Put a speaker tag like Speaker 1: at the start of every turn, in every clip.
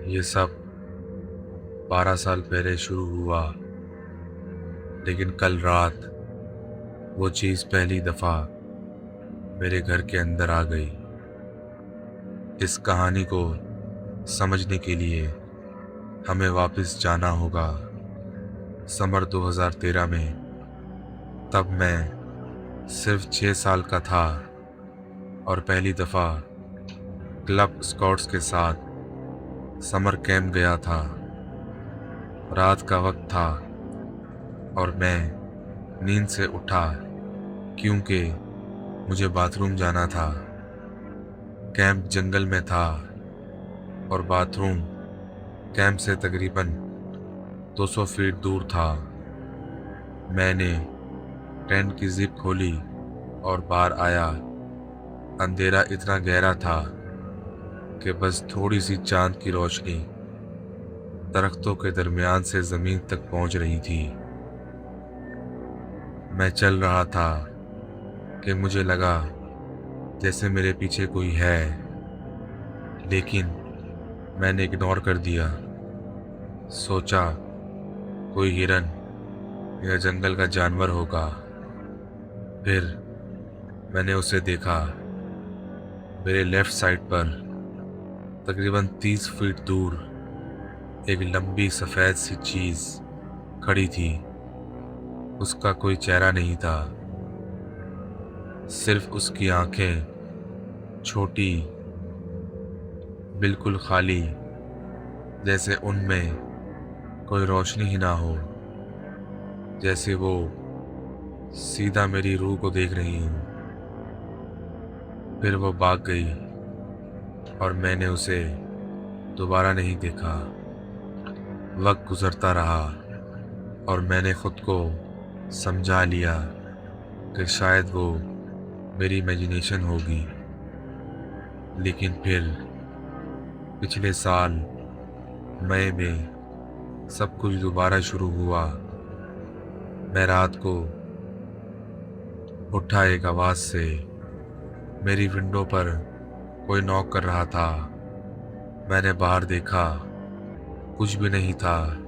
Speaker 1: ये सब 12 साल पहले शुरू हुआ, लेकिन कल रात वो चीज़ पहली दफ़ा मेरे घर के अंदर आ गई। इस कहानी को समझने के लिए हमें वापस जाना होगा समर 2013 में। तब मैं सिर्फ 6 साल का था और पहली दफ़ा क्लब स्काउट्स के साथ समर कैंप गया था। रात का वक्त था और मैं नींद से उठा क्योंकि मुझे बाथरूम जाना था। कैंप जंगल में था और बाथरूम कैंप से तकरीबन 200 फीट दूर था। मैंने टेंट की जिप खोली और बाहर आया। अंधेरा इतना गहरा था कि बस थोड़ी सी चांद की रोशनी दरख्तों के दरमियान से ज़मीन तक पहुंच रही थी। मैं चल रहा था कि मुझे लगा जैसे मेरे पीछे कोई है, लेकिन मैंने इग्नोर कर दिया। सोचा कोई हिरन या जंगल का जानवर होगा। फिर मैंने उसे देखा। मेरे लेफ्ट साइड पर तकरीबन 30 फीट दूर एक लंबी सफ़ेद सी चीज़ खड़ी थी। उसका कोई चेहरा नहीं था, सिर्फ उसकी आंखें छोटी, बिल्कुल खाली, जैसे उनमें कोई रोशनी ही ना हो, जैसे वो सीधा मेरी रूह को देख रही हूँ। फिर वो भाग गई और मैंने उसे दोबारा नहीं देखा। वक्त गुजरता रहा और मैंने खुद को समझा लिया कि शायद वो मेरी इमेजिनेशन होगी। लेकिन फिर पिछले साल मई में सब कुछ दोबारा शुरू हुआ। मैं रात को उठा एक आवाज़ से। मेरी विंडो पर कोई नॉक कर रहा था। मैंने बाहर देखा, कुछ भी नहीं था।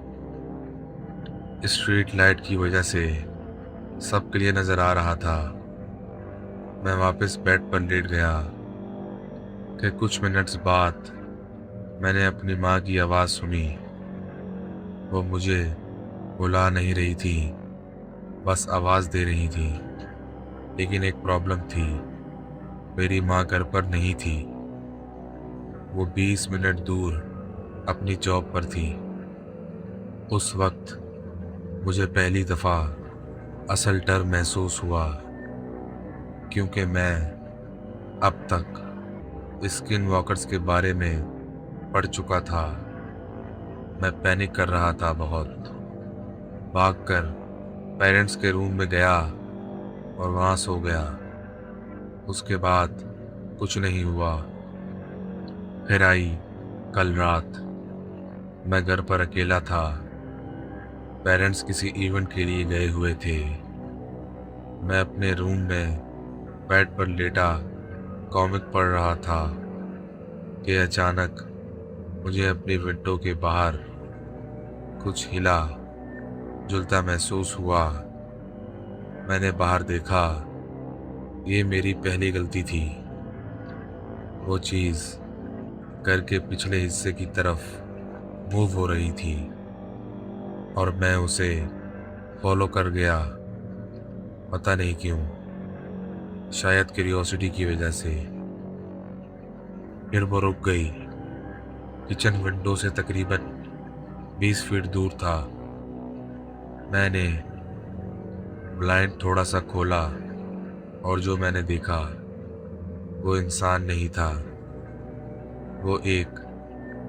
Speaker 1: स्ट्रीट लाइट की वजह से सब क्लियर नज़र आ रहा था। मैं वापस बेड पर लेट गया कि कुछ मिनट्स बाद मैंने अपनी माँ की आवाज़ सुनी। वो मुझे बुला नहीं रही थी, बस आवाज़ दे रही थी। लेकिन एक प्रॉब्लम थी, मेरी माँ घर पर नहीं थी। वो 20 मिनट दूर अपनी जॉब पर थी। उस वक्त मुझे पहली दफ़ा असल डर महसूस हुआ, क्योंकि मैं अब तक स्किन वॉकर्स के बारे में पढ़ चुका था। मैं पैनिक कर रहा था बहुत। भागकर पेरेंट्स के रूम में गया और वहाँ सो गया। उसके बाद कुछ नहीं हुआ। फिर आई कल रात। मैं घर पर अकेला था। पेरेंट्स किसी इवेंट के लिए गए हुए थे। मैं अपने रूम में बेड पर लेटा कॉमिक पढ़ रहा था कि अचानक मुझे अपनी विंडो के बाहर कुछ हिला जुलता महसूस हुआ। मैंने बाहर देखा। ये मेरी पहली गलती थी। वो चीज़ घर के पिछले हिस्से की तरफ मूव हो रही थी और मैं उसे फॉलो कर गया। पता नहीं क्यों, शायद क्यूरियोसिटी की वजह से। फिर वो रुक गई। किचन विंडो से तकरीबन 20 फीट दूर था। मैंने ब्लाइंड थोड़ा सा खोला और जो मैंने देखा वो इंसान नहीं था। वो एक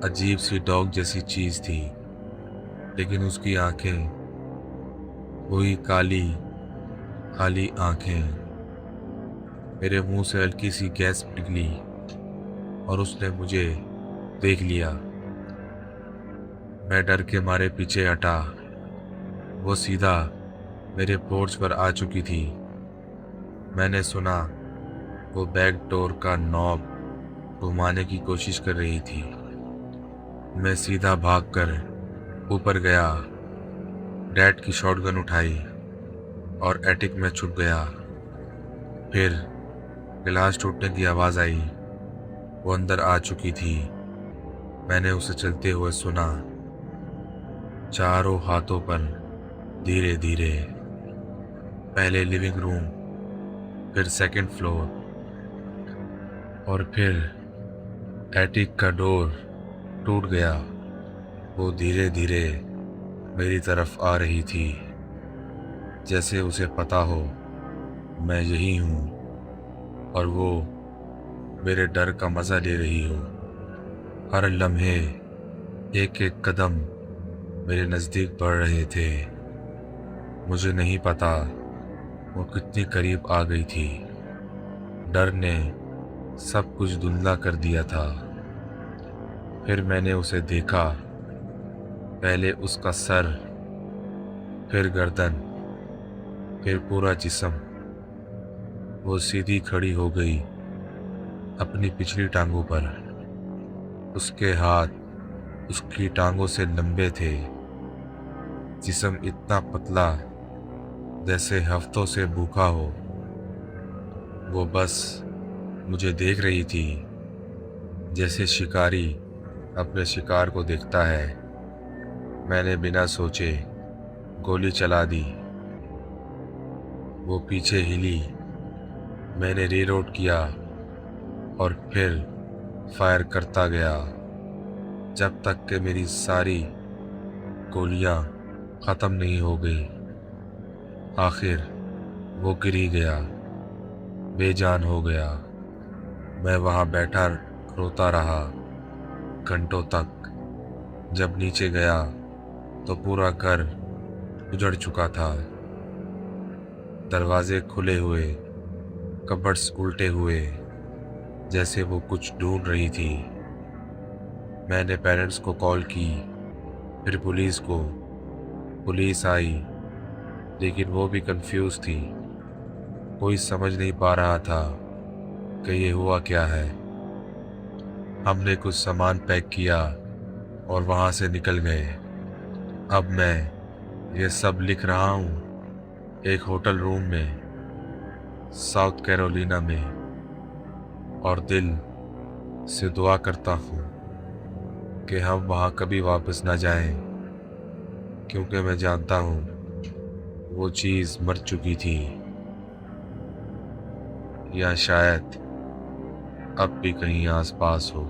Speaker 1: अजीब सी डॉग जैसी चीज़ थी, लेकिन उसकी आंखें वही काली खाली आंखें। मेरे मुंह से हल्की सी गैस निकली और उसने मुझे देख लिया। मैं डर के मारे पीछे हटा। वो सीधा मेरे पोर्च पर आ चुकी थी। मैंने सुना वो बैक डोर का नॉब घुमाने की कोशिश कर रही थी। मैं सीधा भागकर ऊपर गया, डैड की शॉटगन उठाई और एटिक में छुप गया। फिर गिलास टूटने की आवाज़ आई। वो अंदर आ चुकी थी। मैंने उसे चलते हुए सुना, चारों हाथों पर, धीरे धीरे। पहले लिविंग रूम, फिर सेकंड फ्लोर, और फिर एटिक का डोर टूट गया। वो धीरे धीरे मेरी तरफ आ रही थी, जैसे उसे पता हो मैं यही हूँ और वो मेरे डर का मज़ा ले रही हो। हर लम्हे एक एक कदम मेरे नज़दीक बढ़ रहे थे। मुझे नहीं पता वो कितनी करीब आ गई थी। डर ने सब कुछ धुंधला कर दिया था। फिर मैंने उसे देखा, पहले उसका सर, फिर गर्दन, फिर पूरा जिस्म। वो सीधी खड़ी हो गई अपनी पिछली टांगों पर। उसके हाथ उसकी टांगों से लंबे थे, जिस्म इतना पतला जैसे हफ्तों से भूखा हो। वो बस मुझे देख रही थी, जैसे शिकारी अपने शिकार को देखता है। मैंने बिना सोचे गोली चला दी। वो पीछे हिली, मैंने रीलोड किया और फिर फायर करता गया जब तक कि मेरी सारी गोलियां ख़त्म नहीं हो गई। आखिर वो गिर ही गया, बेजान हो गया। मैं वहाँ बैठा रोता रहा घंटों तक। जब नीचे गया तो पूरा घर उजड़ चुका था। दरवाजे खुले हुए, कबर्ड्स उल्टे हुए, जैसे वो कुछ ढूंढ रही थी। मैंने पेरेंट्स को कॉल की, फिर पुलिस को। पुलिस आई, लेकिन वो भी कंफ्यूज थी। कोई समझ नहीं पा रहा था कि ये हुआ क्या है। हमने कुछ सामान पैक किया और वहाँ से निकल गए। अब मैं ये सब लिख रहा हूँ एक होटल रूम में, साउथ कैरोलिना में, और दिल से दुआ करता हूँ कि हम वहाँ कभी वापस ना जाएं, क्योंकि मैं जानता हूँ वो चीज़ मर चुकी थी, या शायद अब भी कहीं आसपास हो।